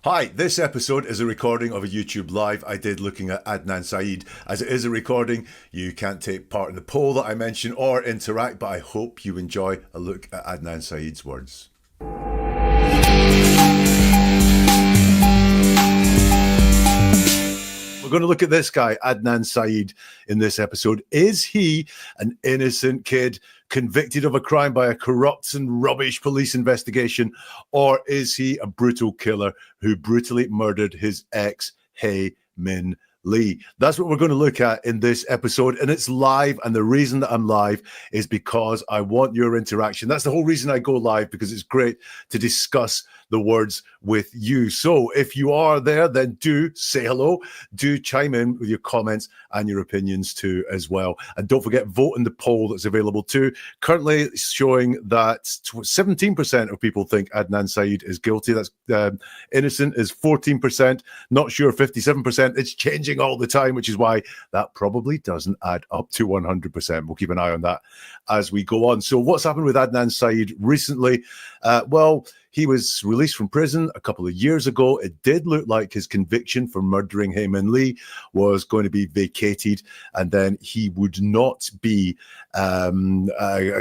Hi, this episode is a recording of a YouTube live I did looking at Adnan Syed. As it is a recording, you can't take part in the poll that I mentioned or interact, but I hope you enjoy a look at Adnan Syed's words. We're going to look at this guy, Adnan Syed, in this episode. Is he an innocent kid convicted of a crime by a corrupt and rubbish police investigation, or is he a brutal killer who brutally murdered his ex, Hae Min Lee? That's what we're going to look at in this episode, and it's live, and the reason that I'm live is because I want your interaction. That's the whole reason I go live, because it's great to discuss the words with you. So if you are there, then do say hello, do chime in with your comments and your opinions too as well. And don't forget, vote in the poll that's available too. Currently showing that 17% of people think Adnan Syed is guilty. That's innocent is 14%, not sure 57%. It's changing all the time, which is why that probably doesn't add up to 100%. We'll keep an eye on that as we go on. So what's happened with Adnan Syed recently? Well, he was released from prison a couple of years ago. It did look like his conviction for murdering Hae Min Lee was going to be vacated, and then he would not be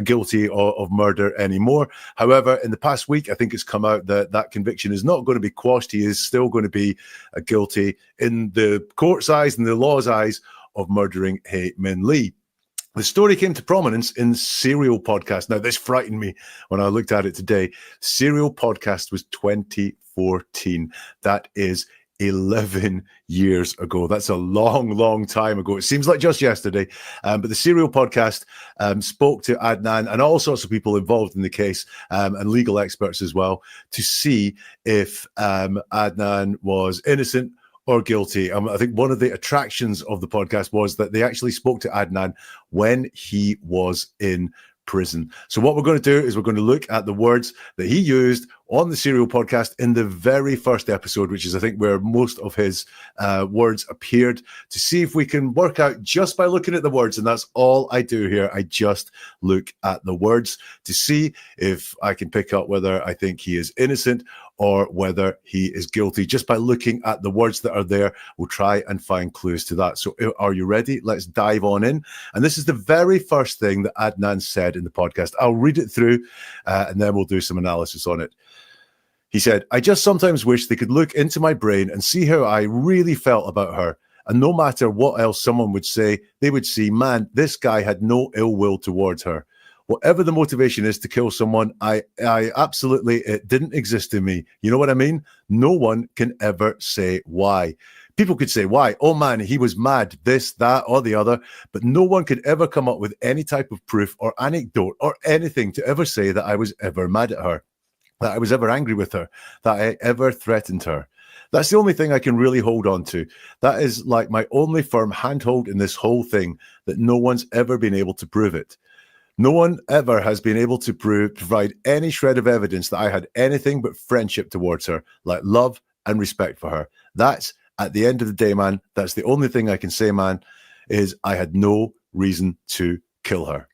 guilty of murder anymore. However, in the past week, I think it's come out that that conviction is not going to be quashed. He is still going to be guilty in the court's eyes and the law's eyes of murdering Hae Min Lee. The story came to prominence in Serial Podcast. Now, this frightened me when I looked at it today. Serial Podcast was 2014. That is 11 years ago. That's a long, long time ago. It seems like just yesterday. But the Serial Podcast spoke to Adnan and all sorts of people involved in the case, and legal experts as well, to see if Adnan was innocent or guilty. I think one of the attractions of the podcast was that they actually spoke to Adnan when he was in prison. So what we're going to do is we're going to look at the words that he used on the Serial Podcast in the very first episode, which is, I think, where most of his words appeared, to see if we can work out just by looking at the words. And that's all I do here. I just look at the words to see if I can pick up whether I think he is innocent or whether he is guilty. Just by looking at the words that are there, we'll try and find clues to that. So are you ready? Let's dive on in. And this is the very first thing that Adnan said in the podcast. I'll read it through and then we'll do some analysis on it. He said, "I just sometimes wish they could look into my brain and see how I really felt about her. And no matter what else someone would say, they would see, man, this guy had no ill will towards her. Whatever the motivation is to kill someone, I absolutely, it didn't exist in me. You know what I mean? No one can ever say why. People could say why. Oh man, he was mad, this, that, or the other. But no one could ever come up with any type of proof or anecdote or anything to ever say that I was ever mad at her, that I was ever angry with her, that I ever threatened her. That's the only thing I can really hold on to. That is like my only firm handhold in this whole thing, that no one's ever been able to prove it. No one ever has been able to provide any shred of evidence that I had anything but friendship towards her, like love and respect for her. That's, at the end of the day, man, that's the only thing I can say, man, is I had no reason to kill her."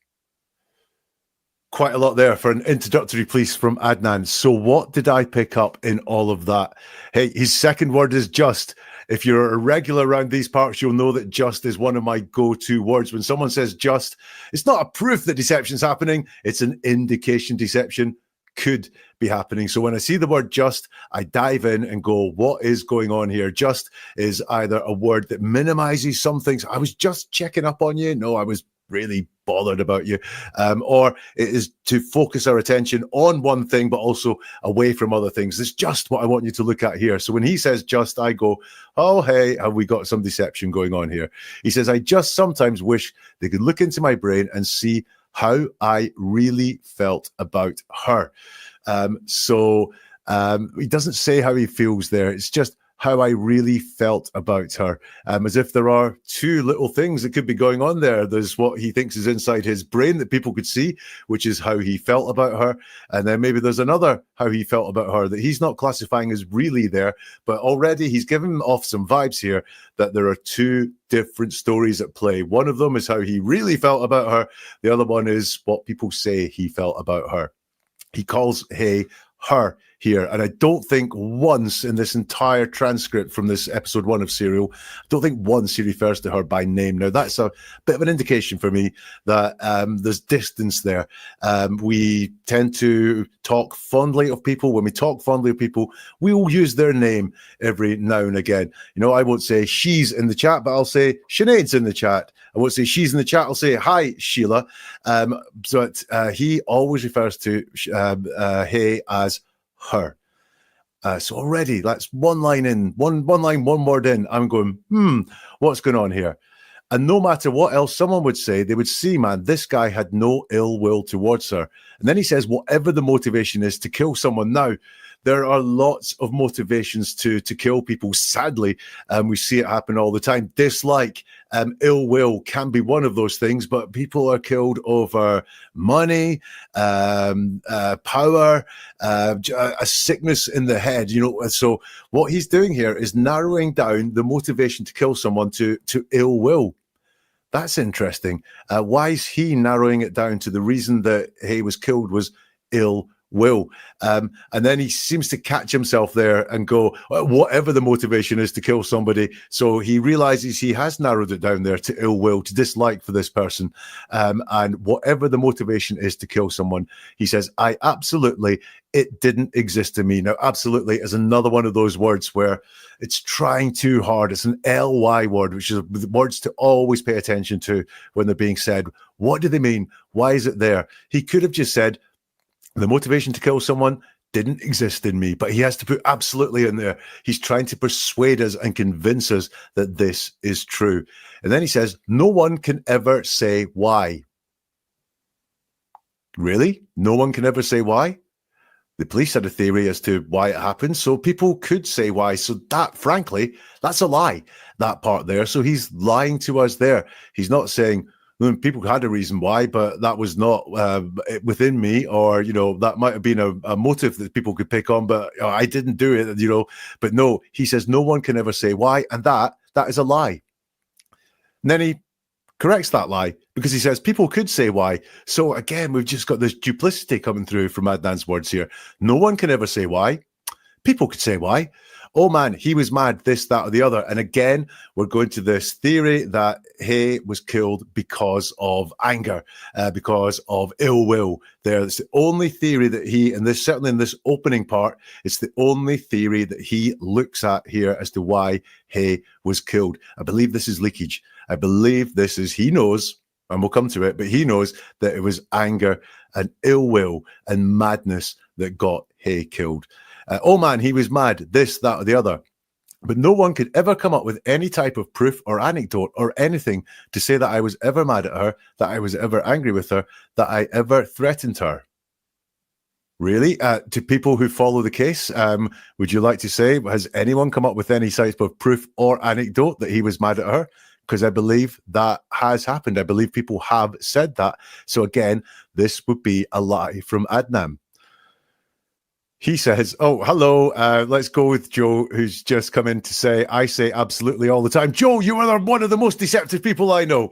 Quite a lot there for an introductory piece from Adnan. So what did I pick up in all of that? Hey, his second word is just. If you're a regular around these parts, you'll know that just is one of my go-to words. When someone says just, it's not a proof that deception's happening. It's an indication deception could be happening. So when I see the word just, I dive in and go, what is going on here? Just is either a word that minimizes some things. I was just checking up on you. No, I was really bothered about you, or it is to focus our attention on one thing but also away from other things. It's just what I want you to look at here. So when he says just, I go, oh hey, have we got some deception going on here? He says, I just sometimes wish they could look into my brain and see how I really felt about her. He doesn't say how he feels there. It's just how I really felt about her, as if there are two little things that could be going on there. There's what he thinks is inside his brain that people could see, which is how he felt about her. And then maybe there's another how he felt about her that he's not classifying as really there, but already he's given off some vibes here that there are two different stories at play. One of them is how he really felt about her. The other one is what people say he felt about her. He calls Hae her here. And I don't think once in this entire transcript from this episode 1 of Serial, I don't think once he refers to her by name. Now, that's a bit of an indication for me that there's distance there. We tend to talk fondly of people. When we talk fondly of people, we will use their name every now and again. You know, I won't say she's in the chat, but I'll say Sinead's in the chat. I won't say she's in the chat. I'll say, hi, Sheila. But he always refers to Hey as her. So already, that's one line in, one word in. I'm going, what's going on here? And no matter what else someone would say, they would see, man, this guy had no ill will towards her. And then he says, whatever the motivation is to kill someone. Now, there are lots of motivations to kill people. Sadly, we see it happen all the time. Dislike, ill will can be one of those things, but people are killed over money, power, a sickness in the head. You know, so what he's doing here is narrowing down the motivation to kill someone to ill will. That's interesting. Why is he narrowing it down to the reason that he was killed was ill will? And then he seems to catch himself there and go, whatever the motivation is to kill somebody. So he realizes he has narrowed it down there to ill will, to dislike for this person. And whatever the motivation is to kill someone, he says, it didn't exist in me. Now, absolutely is another one of those words where it's trying too hard. It's an LY word, which is words to always pay attention to when they're being said. What do they mean? Why is it there? He could have just said, the motivation to kill someone didn't exist in me, but he has to put absolutely in there. He's trying to persuade us and convince us that this is true. And then he says, no one can ever say why. Really? No one can ever say why? The police had a theory as to why it happened, so people could say why. So that, frankly, that's a lie, that part there. So he's lying to us there. He's not saying, people had a reason why, but that was not within me, or, you know, that might have been a motive that people could pick on, but I didn't do it, you know. But no, he says no one can ever say why, and that is a lie. And then he corrects that lie because he says people could say why. So again, we've just got this duplicity coming through from Adnan's words here. No one can ever say why. People could say why. Oh man, he was mad, this, that, or the other. And again, we're going to this theory that Hay was killed because of anger, because of ill will. It's the only theory that he, and this certainly in this opening part, it's the only theory that he looks at here as to why Hay was killed. I believe this is leakage. I believe this is, he knows, and we'll come to it, but he knows that it was anger and ill will and madness that got Hay killed. Oh man, he was mad, this, that, or the other. But no one could ever come up with any type of proof or anecdote or anything to say that I was ever mad at her, that I was ever angry with her, that I ever threatened her. Really? To people who follow the case, would you like to say, has anyone come up with any type of proof or anecdote that he was mad at her? Because I believe that has happened. I believe people have said that. So again, this would be a lie from Adnan. He says, oh, hello, let's go with Joe, who's just come in to say, I say absolutely all the time. Joe, you are one of the most deceptive people I know.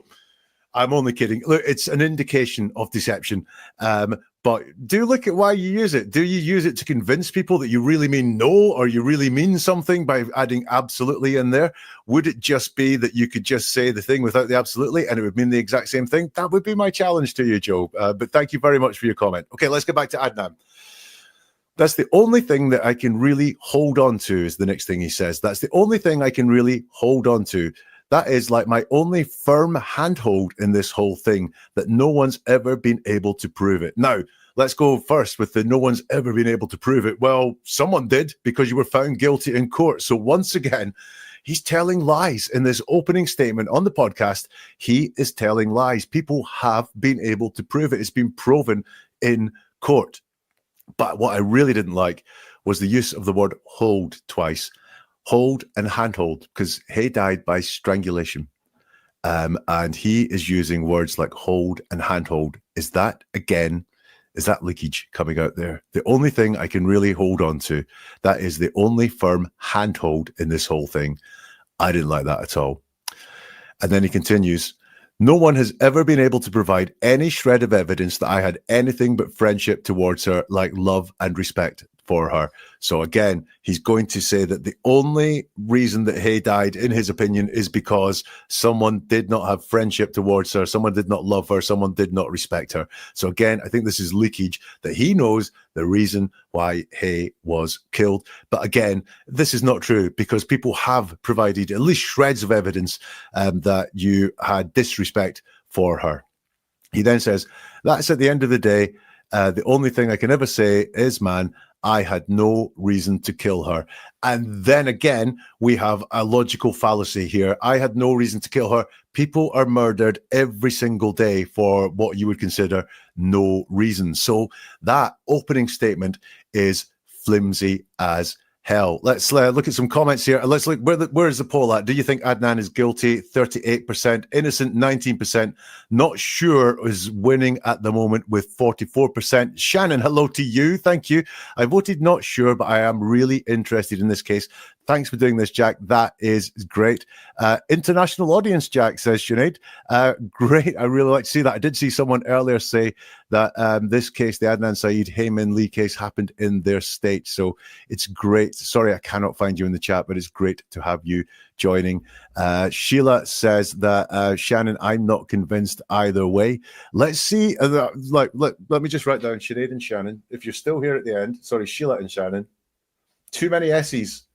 I'm only kidding. Look, it's an indication of deception. But do look at why you use it. Do you use it to convince people that you really mean no, or you really mean something by adding absolutely in there? Would it just be that you could just say the thing without the absolutely and it would mean the exact same thing? That would be my challenge to you, Joe. But thank you very much for your comment. Okay, let's get back to Adnan. That's the only thing that I can really hold on to, is the next thing he says. That's the only thing I can really hold on to. That is like my only firm handhold in this whole thing, that no one's ever been able to prove it. Now, let's go first with the no one's ever been able to prove it. Well, someone did, because you were found guilty in court. So once again, he's telling lies in this opening statement on the podcast. He is telling lies. People have been able to prove it. It's been proven in court. But what I really didn't like was the use of the word hold twice. Hold and handhold, because Hay died by strangulation. And he is using words like hold and handhold. Is that leakage coming out there? The only thing I can really hold on to, that is the only firm handhold in this whole thing. I didn't like that at all. And then he continues, no one has ever been able to provide any shred of evidence that I had anything but friendship towards her, like love and respect for her. So again, he's going to say that the only reason that Hay died, in his opinion, is because someone did not have friendship towards her, someone did not love her, someone did not respect her. So again, I think this is leakage that he knows the reason why Hay was killed. But again, this is not true, because people have provided at least shreds of evidence that you had disrespect for her. He then says, that's at the end of the day, the only thing I can ever say is, man, I had no reason to kill her. And then again, we have a logical fallacy here. I had no reason to kill her. People are murdered every single day for what you would consider no reason. So that opening statement is flimsy as hell. Let's look at some comments here. Let's look, where is the poll at? Do you think Adnan is guilty? 38%. Innocent, 19%. Not sure is winning at the moment with 44%. Shannon, hello to you. Thank you. I voted not sure, but I am really interested in this case. Thanks for doing this, Jack. That is great. International audience, Jack, says Sinead. Great. I really like to see that. I did see someone earlier say that this case, the Adnan Syed Hayman Lee case, happened in their state. So it's great. Sorry, I cannot find you in the chat, but it's great to have you joining. Sheila says that, Shannon, I'm not convinced either way. Let's see. Let me just write down Sinead and Shannon. If you're still here at the end, sorry, Sheila and Shannon. Too many S's.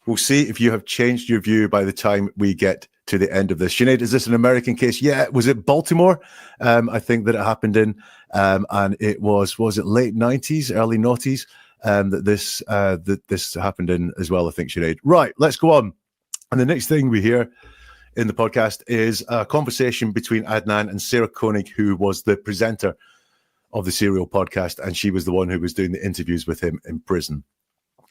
We'll see if you have changed your view by the time we get to the end of this. Sinead, is this an American case? Yeah. Was it Baltimore? I think that it happened in, and it was it late 90s, early noughties, that this happened in as well, I think, Sinead. Right, let's go on. And the next thing we hear in the podcast is a conversation between Adnan and Sarah Koenig, who was the presenter of the Serial podcast, and she was the one who was doing the interviews with him in prison.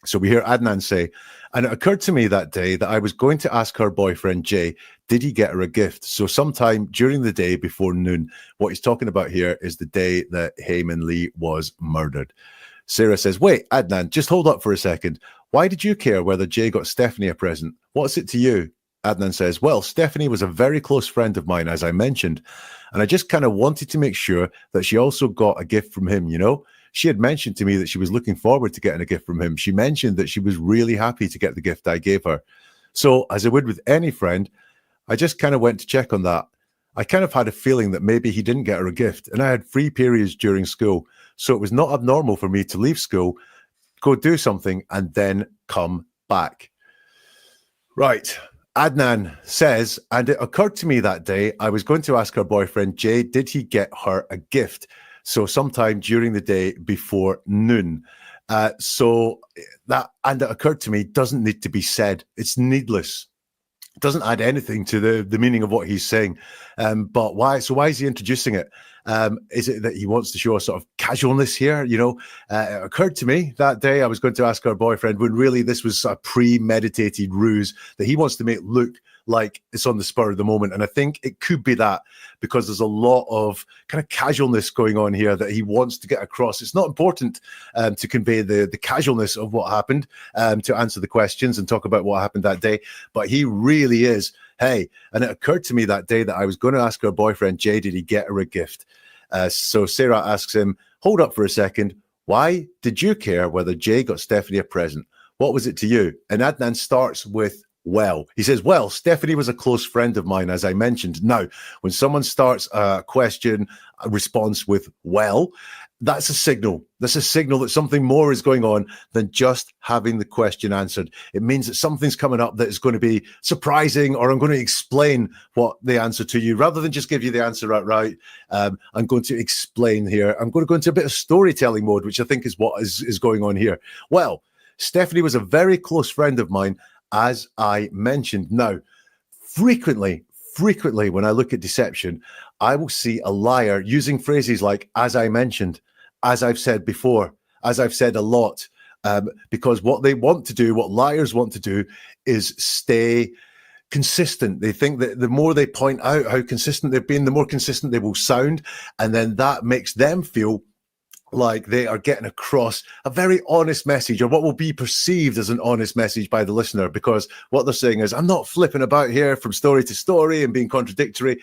So we hear Adnan say, and it occurred to me that day that I was going to ask her boyfriend, Jay, did he get her a gift? So sometime during the day before noon. What he's talking about here is the day that Hayman Lee was murdered. Sarah says, wait, Adnan, just hold up for a second. Why did you care whether Jay got Stephanie a present? What's it to you? Adnan says, well, Stephanie was a very close friend of mine, as I mentioned, and I just kind of wanted to make sure that she also got a gift from him, you know? She had mentioned to me that she was looking forward to getting a gift from him. She mentioned that she was really happy to get the gift I gave her. So, as I would with any friend, I just kind of went to check on that. I kind of had a feeling that maybe he didn't get her a gift, and I had free periods during school. So it was not abnormal for me to leave school, go do something, and then come back. Right. Adnan says, and it occurred to me that day, I was going to ask her boyfriend, Jay, did he get her a gift? So sometime during the day before noon. So that, and it occurred to me, doesn't need to be said. It's needless. It doesn't add anything to the meaning of what he's saying. But why? So why is he introducing it? Is it that he wants to show a sort of casualness here? You know, it occurred to me that day I was going to ask her boyfriend, when really this was a premeditated ruse that he wants to make look like it's on the spur of the moment. And I think it could be that, because there's a lot of kind of casualness going on here that he wants to get across. It's not important to convey the casualness of what happened, to answer the questions and talk about what happened that day. But he really is, hey, and it occurred to me that day that I was going to ask her boyfriend, Jay, did he get her a gift? So Sarah asks him, hold up for a second. Why did you care whether Jay got Stephanie a present? What was it to you? And Adnan starts with, well, he says, well, Stephanie was a close friend of mine, as I mentioned. Now, when someone starts a question, a response with, well, that's a signal. That's a signal that something more is going on than just having the question answered. It means that something's coming up that is going to be surprising, or I'm going to explain what the answer to you, rather than just give you the answer outright. I'm going to explain here. I'm going to go into a bit of storytelling mode, which I think is what is going on here. Well, Stephanie was a very close friend of mine, as I mentioned. Now, frequently, when I look at deception, I will see a liar using phrases like, as I mentioned, as I've said before, as I've said a lot, because what they want to do, what liars want to do, is stay consistent. They think that the more they point out how consistent they've been, the more consistent they will sound. And then that makes them feel like they are getting across a very honest message, or what will be perceived as an honest message by the listener, because what they're saying is, I'm not flipping about here from story to story and being contradictory.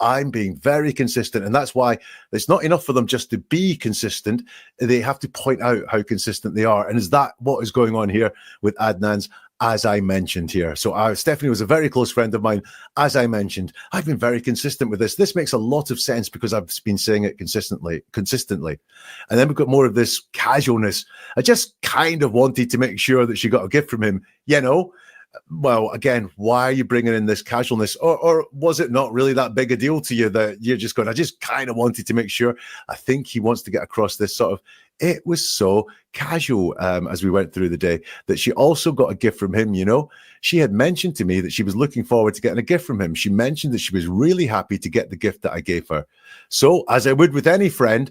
I'm being very consistent. And that's why it's not enough for them just to be consistent. They have to point out how consistent they are. And is that what is going on here with Adnan's As I Mentioned here? So Stephanie was a very close friend of mine. As I mentioned, I've been very consistent with this. This makes a lot of sense because I've been saying it consistently. And then we've got more of this casualness. I just kind of wanted to make sure that she got a gift from him, Well, again, why are you bringing in this casualness? Or was it not really that big a deal to you that you're just going, I just kind of wanted to make sure? I think he wants to get across this sort of, it was so casual as we went through the day that she also got a gift from him, She had mentioned to me that she was looking forward to getting a gift from him. She mentioned that she was really happy to get the gift that I gave her. So, as I would with any friend,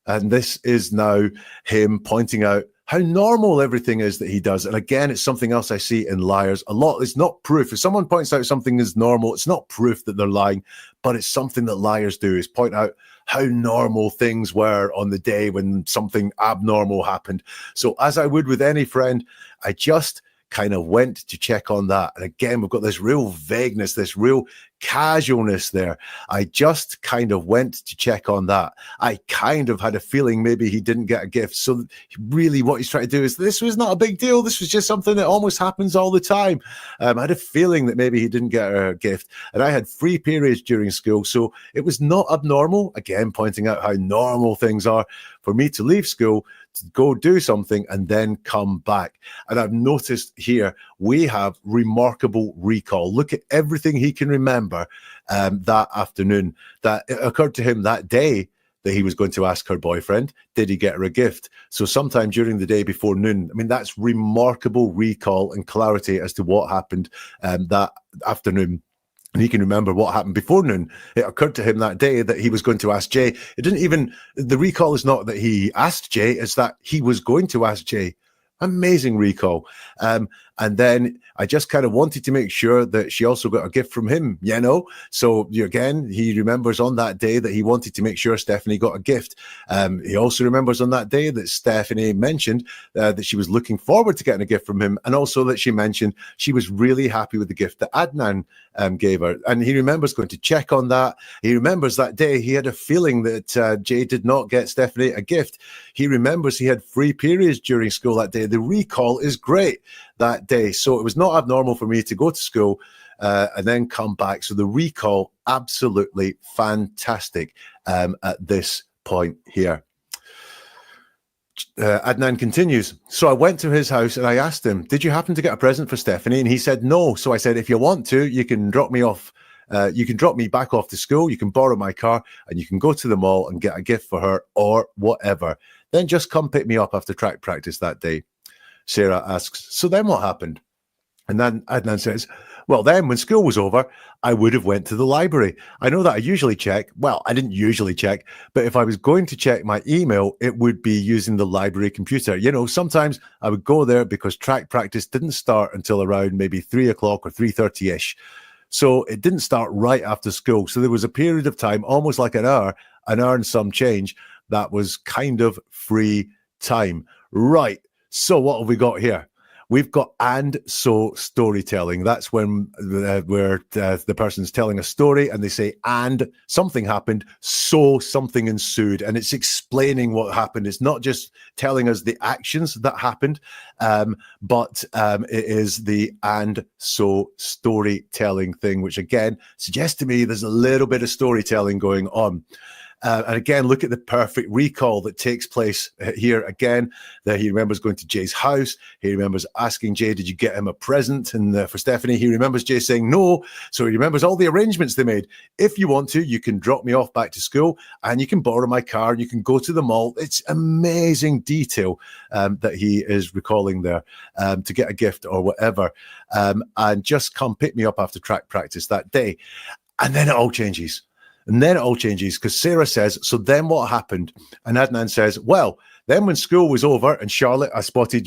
and this is now him pointing out how normal everything is that he does. And again, it's something else I see in liars a lot. It's not proof. If someone points out something is normal, it's not proof that they're lying, but it's something that liars do, is point out how normal things were on the day when something abnormal happened. So as I would with any friend, I just kind of went to check on that. And again, we've got this real vagueness, this real casualness there. I just kind of went to check on that. I kind of had a feeling maybe he didn't get a gift. So really what he's trying to do is, this was not a big deal. This was just something that almost happens all the time. I had a feeling that maybe he didn't get a gift. And I had free periods during school. So it was not abnormal. Again, pointing out how normal things are for me to leave school, to go do something and then come back. And I've noticed here, we have remarkable recall. Look at everything he can remember that afternoon, that it occurred to him that day that he was going to ask her boyfriend, did he get her a gift? So sometime during the day before noon. I mean, that's remarkable recall and clarity as to what happened that afternoon. And he can remember what happened before noon. It occurred to him that day that he was going to ask Jay. The recall is not that he asked Jay, it's that he was going to ask Jay. Amazing recall. And then I just kind of wanted to make sure that she also got a gift from him, So again, he remembers on that day that he wanted to make sure Stephanie got a gift. He also remembers on that day that Stephanie mentioned that she was looking forward to getting a gift from him, and also that she mentioned she was really happy with the gift that Adnan gave her. And he remembers going to check on that. He remembers that day he had a feeling that Jay did not get Stephanie a gift. He remembers he had free periods during school that day. The recall is great that day. So it was not abnormal for me to go to school and then come back. So the recall, absolutely fantastic at this point here. Adnan continues. So I went to his house and I asked him, did you happen to get a present for Stephanie? And he said no. So I said, if you want to, you can drop me off. You can drop me back off to school. You can borrow my car and you can go to the mall and get a gift for her or whatever. Then just come pick me up after track practice that day. Sarah asks, so then what happened? And then Adnan says, well, then when school was over, I would have went to the library. I know that I usually check. Well, I didn't usually check, but if I was going to check my email, it would be using the library computer. Sometimes I would go there because track practice didn't start until around maybe 3 o'clock or 3:30-ish. So it didn't start right after school. So there was a period of time, almost like an hour and some change, that was kind of free time. Right. So what have we got here? We've got and so storytelling. That's when where the person's telling a story and they say, and something happened, so something ensued. And it's explaining what happened. It's not just telling us the actions that happened, but it is the and so storytelling thing, which again suggests to me there's a little bit of storytelling going on. And again, look at the perfect recall that takes place here again. That he remembers going to Jay's house. He remembers asking Jay, did you get him a present? And for Stephanie, he remembers Jay saying no. So he remembers all the arrangements they made. If you want to, you can drop me off back to school and you can borrow my car and you can go to the mall. It's amazing detail that he is recalling there to get a gift or whatever. And just come pick me up after track practice that day. And then it all changes. And then it all changes because Sarah says, so then what happened? And Adnan says, well, then when school was over, and Charlotte,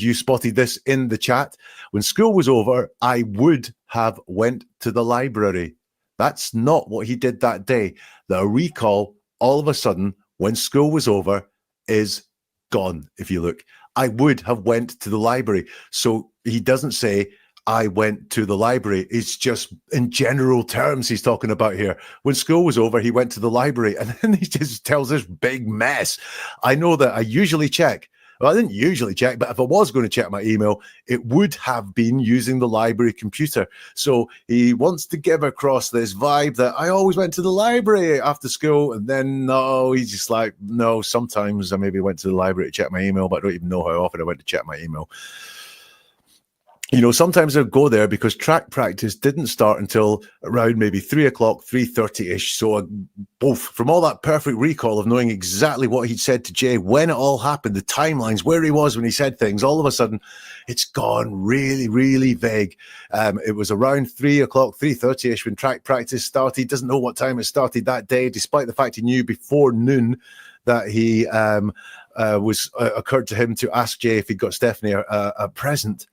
you spotted this in the chat. When school was over, I would have went to the library. That's not what he did that day. The recall, all of a sudden, when school was over, is gone. If you look, I would have went to the library. So he doesn't say I went to the library. It's just in general terms he's talking about here. When school was over, he went to the library, and then he just tells this big mess. I know that I usually check. Well, I didn't usually check, but if I was going to check my email, it would have been using the library computer. So he wants to give across this vibe that I always went to the library after school. And then, no, he's just like, no, sometimes I maybe went to the library to check my email, but I don't even know how often I went to check my email. You know, sometimes I'd go there because track practice didn't start until around maybe 3 o'clock, 3:30-ish. So both from all that perfect recall of knowing exactly what he'd said to Jay, when it all happened, the timelines, where he was when he said things, all of a sudden it's gone really, really vague. It was around 3 o'clock, 3:30-ish when track practice started. He doesn't know what time it started that day, despite the fact he knew before noon that he occurred to him to ask Jay if he'd got Stephanie a present.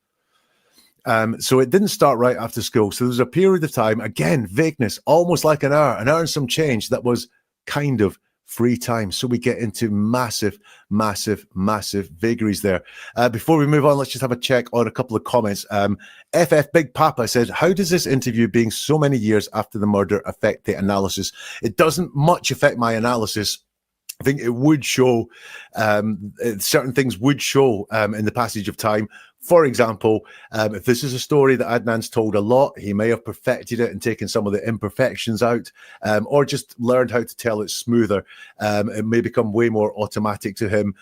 So it didn't start right after school. So there was a period of time, again, vagueness, almost like an hour and some change that was kind of free time. So we get into massive, massive, massive vagaries there. Before we move on, let's just have a check on a couple of comments. FF Big Papa says, how does this interview being so many years after the murder affect the analysis? It doesn't much affect my analysis. I think it would show, certain things would show in the passage of time. For example, if this is a story that Adnan's told a lot, he may have perfected it and taken some of the imperfections out, or just learned how to tell it smoother. It may become way more automatic to him.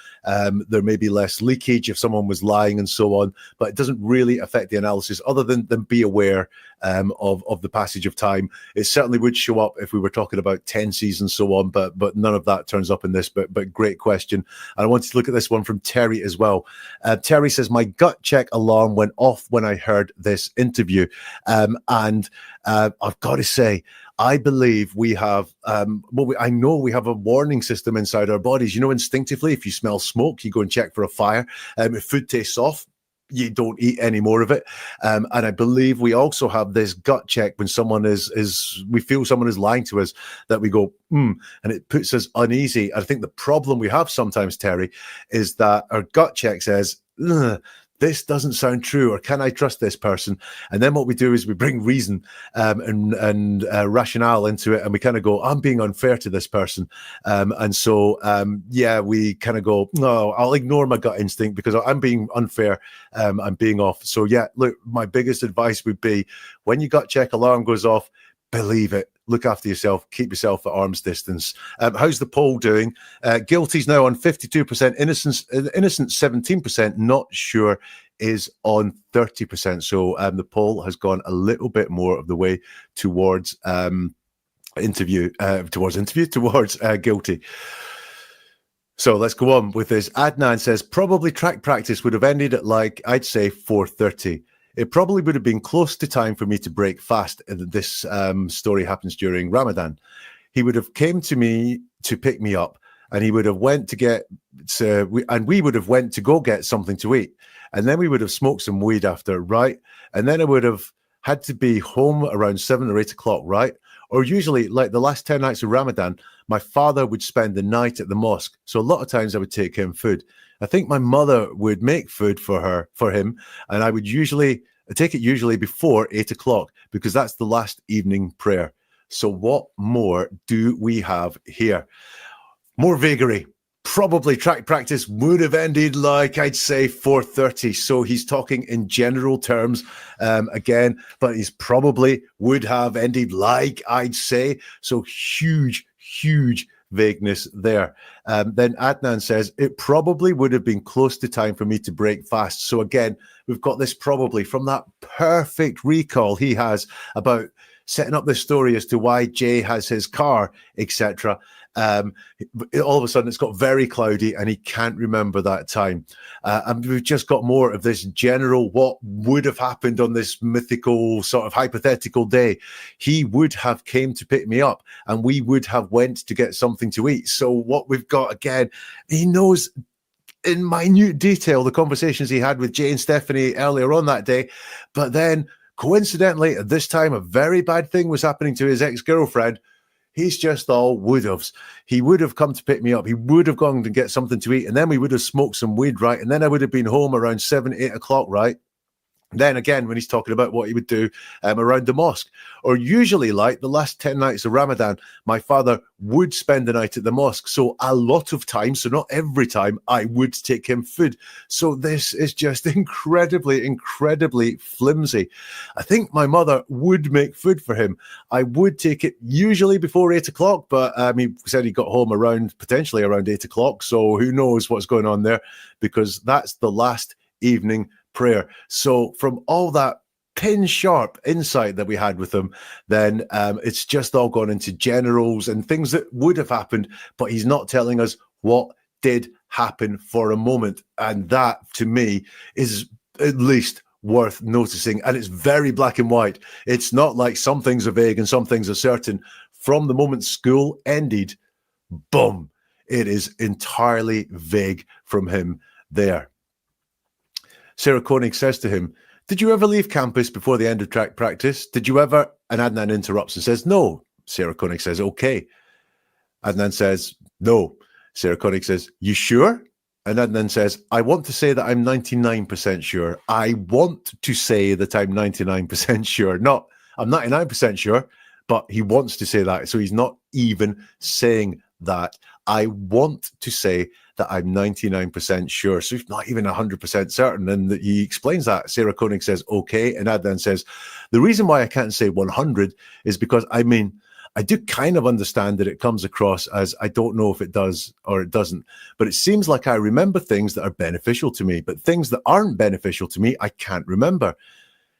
There may be less leakage if someone was lying and so on, but it doesn't really affect the analysis other than be aware of the passage of time. It certainly would show up if we were talking about 10 seasons, so on, but none of that turns up in this, but great question. And I wanted to look at this one from Terry as well. Terry says, my gut check alarm went off when I heard this interview. And I've got to say, I believe we have, I know we have a warning system inside our bodies. You know, instinctively, if you smell smoke, you go and check for a fire. If food tastes off, you don't eat any more of it. And I believe we also have this gut check when someone we feel someone is lying to us, that we go, and it puts us uneasy. I think the problem we have sometimes, Terry, is that our gut check says, this doesn't sound true, or can I trust this person? And then what we do is we bring reason and rationale into it, and we kind of go, I'm being unfair to this person. And so, we kind of go, no, I'll ignore my gut instinct because I'm being unfair. I'm being off. So yeah, look, my biggest advice would be, when your gut check alarm goes off, believe it. Look after yourself. Keep yourself at arm's distance. How's the poll doing? Guilty's now on 52%. Innocent 17%. Not sure is on 30%. So the poll has gone a little bit more of the way towards guilty. So let's go on with this. Adnan says, probably track practice would have ended at, like, I'd say 4:30. It probably would have been close to time for me to break fast. This story happens during Ramadan. He would have came to me to pick me up, and he would have went to get, we would have went to go get something to eat. And then we would have smoked some weed after, right? And then I would have had to be home around 7 or 8 o'clock, right? Or usually, like the last 10 nights of Ramadan, my father would spend the night at the mosque. So a lot of times I would take him food. I think my mother would make food for him, and I would take it before 8 o'clock, because that's the last evening prayer. So what more do we have here? More vagary. Probably track practice would have ended, like, I'd say 4:30. So he's talking in general terms again, but he's probably would have ended, like, I'd say. So huge vagueness there. Then Adnan says, it probably would have been close to time for me to break fast. So again, we've got this probably from that perfect recall he has about setting up this story as to why Jay has his car, etc. All of a sudden it's got very cloudy and he can't remember that time. And we've just got more of this general what would have happened on this mythical sort of hypothetical day. He would have came to pick me up and we would have went to get something to eat. So what we've got again, he knows in minute detail the conversations he had with Jay and Stephanie earlier on that day, but then coincidentally at this time a very bad thing was happening to his ex-girlfriend. He's just all would-haves. He would have come to pick me up. He would have gone to get something to eat, and then we would have smoked some weed, right? And then I would have been home around 7, 8 o'clock, right? Then again, when he's talking about what he would do around the mosque, or usually like the last 10 nights of Ramadan, my father would spend the night at the mosque. So a lot of times, so not every time, I would take him food. So this is just incredibly, incredibly flimsy. I think my mother would make food for him. I would take it usually before 8 o'clock, but he said he got home potentially around 8 o'clock. So who knows what's going on there, because that's the last evening prayer. So from all that pin sharp insight that we had with him, then it's just all gone into generals and things that would have happened, but he's not telling us what did happen for a moment. And that to me is at least worth noticing. And it's very black and white. It's not like some things are vague and some things are certain. From the moment school ended, boom, it is entirely vague from him there. Sarah Koenig says to him, "Did you ever leave campus before the end of track practice? Did you ever?" And Adnan interrupts and says, "No." Sarah Koenig says, "Okay." Adnan says, "No." Sarah Koenig says, "You sure?" And Adnan says, "I want to say that I'm 99% sure. I want to say that I'm 99% sure. Not, I'm 99% sure, but he wants to say that. So he's not even saying that. I want to say that I'm 99% sure." So he's not even 100% certain. And he explains that. Sarah Koenig says, "Okay." And Adnan says, "The reason why I can't say 100 is because, I do kind of understand that it comes across as I don't know if it does or it doesn't. But it seems like I remember things that are beneficial to me, but things that aren't beneficial to me, I can't remember.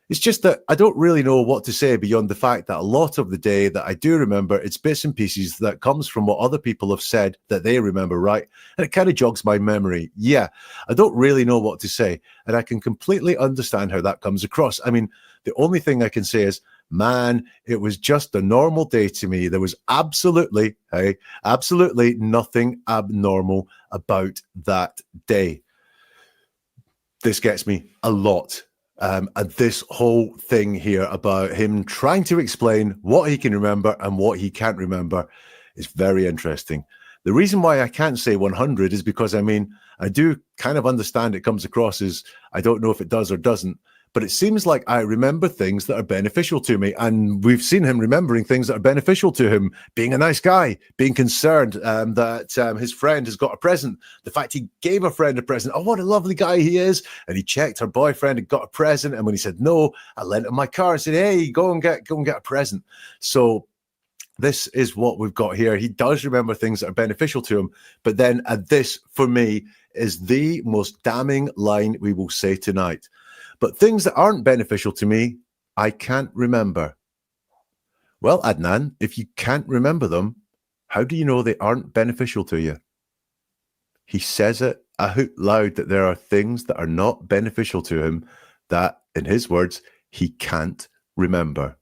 It's just that I don't really know what to say beyond the fact that a lot of the day that I do remember, it's bits and pieces that comes from what other people have said that they remember, right? And it kind of jogs my memory. Yeah, I don't really know what to say. And I can completely understand how that comes across. The only thing I can say is, man, it was just a normal day to me. There was absolutely nothing abnormal about that day." This gets me a lot. And this whole thing here about him trying to explain what he can remember and what he can't remember is very interesting. The reason why I can't say 100 is because, I do kind of understand it comes across as I don't know if it does or doesn't, but it seems like I remember things that are beneficial to me. And we've seen him remembering things that are beneficial to him, being a nice guy, being concerned that his friend has got a present. The fact he gave a friend a present. Oh, what a lovely guy he is. And he checked her boyfriend and got a present. And when he said no, I lent him my car and said, "Hey, go and get a present." So this is what we've got here. He does remember things that are beneficial to him. But then this, for me, is the most damning line we will say tonight. "But things that aren't beneficial to me, I can't remember." Well, Adnan, if you can't remember them, how do you know they aren't beneficial to you? He says it out loud that there are things that are not beneficial to him that, in his words, he can't remember.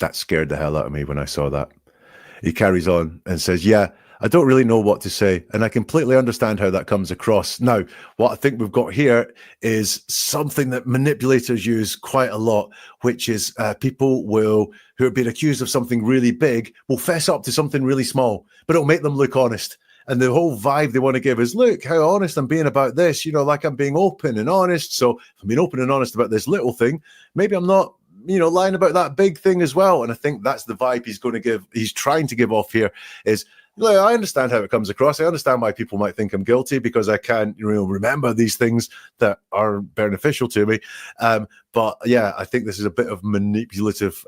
That scared the hell out of me when I saw that. He carries on and says, "Yeah, I don't really know what to say, and I completely understand how that comes across." Now, what I think we've got here is something that manipulators use quite a lot, which is people who have been accused of something really big will fess up to something really small, but it'll make them look honest. And the whole vibe they want to give is, look how honest I'm being about this, like I'm being open and honest. So if I'm being open and honest about this little thing, maybe I'm not lying about that big thing as well. And I think that's the vibe he's trying to give off here is, look, I understand how it comes across. I understand why people might think I'm guilty because I can't remember these things that are beneficial to me. But yeah, I think this is a bit of manipulative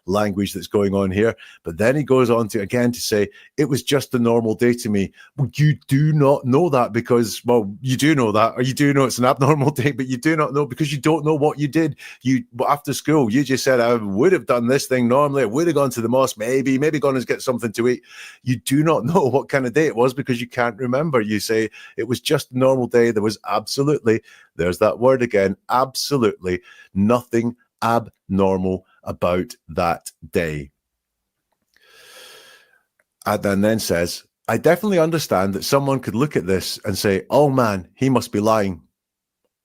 language that's going on here. But then he goes on to say, "It was just a normal day to me." Well, you do not know that because, you do know that, or you do know it's an abnormal day, but you do not know because you don't know what you did. After school, you just said, "I would have done this thing normally. I would have gone to the mosque, maybe gone and get something to eat." You do not know what kind of day it was because you can't remember. You say it was just a normal day. There was absolutely, there's that word again, absolutely nothing abnormal about that day. Adnan then says, "I definitely understand that someone could look at this and say, oh man, he must be lying."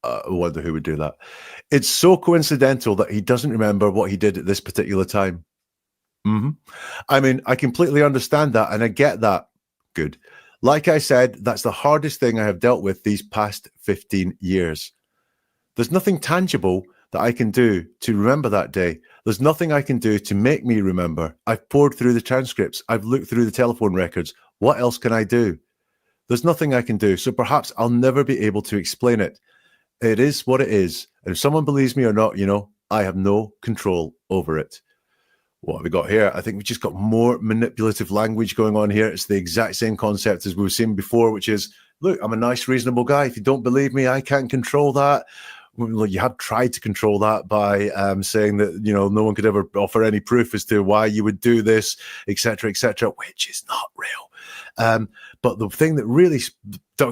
I wonder who would do that. "It's so coincidental that he doesn't remember what he did at this particular time." Hmm. I mean, I completely understand that and I get that. Good. Like I said, that's the hardest thing I have dealt with these past 15 years. There's nothing tangible that I can do to remember that day. There's nothing I can do to make me remember. I've poured through the transcripts. I've looked through the telephone records. What else can I do? There's nothing I can do. So perhaps I'll never be able to explain it. It is what it is. And if someone believes me or not, I have no control over it. What have we got here? I think we've just got more manipulative language going on here. It's the exact same concept as we've seen before, which is, look, I'm a nice, reasonable guy. If you don't believe me, I can't control that. Well, you have tried to control that by saying that, no one could ever offer any proof as to why you would do this, etc., which is not real. But the thing that really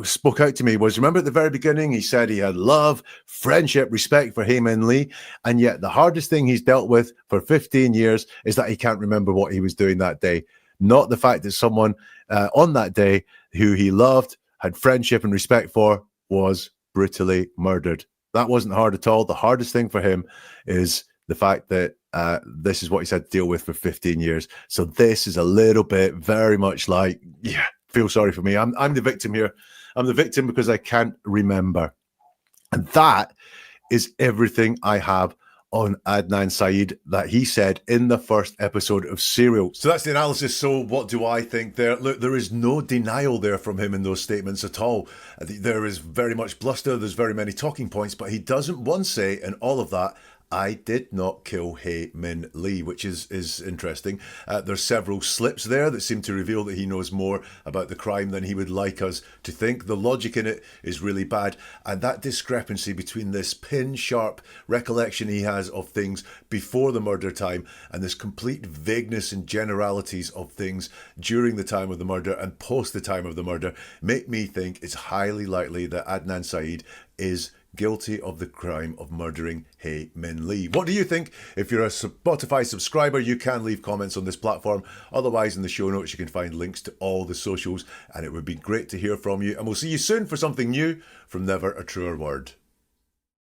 spoke out to me was, remember at the very beginning, he said he had love, friendship, respect for Hae-Min Lee. And yet the hardest thing he's dealt with for 15 years is that he can't remember what he was doing that day. Not the fact that someone on that day who he loved, had friendship and respect for, was brutally murdered. That wasn't hard at all. The hardest thing for him is the fact that this is what he's had to deal with for 15 years. So this is a little bit very much like, yeah, feel sorry for me. I'm the victim here. I'm the victim because I can't remember. And that is everything I have on Adnan Syed that he said in the first episode of Serial. So that's the analysis. So what do I think there? Look, there is no denial there from him in those statements at all. There is very much bluster. There's very many talking points, but he doesn't once say in all of that, I did not kill Hae-Min Lee, which is interesting. There's several slips there that seem to reveal that he knows more about the crime than he would like us to think. The logic in it is really bad. And that discrepancy between this pin-sharp recollection he has of things before the murder time and this complete vagueness and generalities of things during the time of the murder and post the time of the murder make me think it's highly likely that Adnan Syed is guilty of the crime of murdering Hae-Min Lee. What do you think? If you're a Spotify subscriber, you can leave comments on this platform. Otherwise, in the show notes, you can find links to all the socials, and it would be great to hear from you. And we'll see you soon for something new from Never a Truer Word.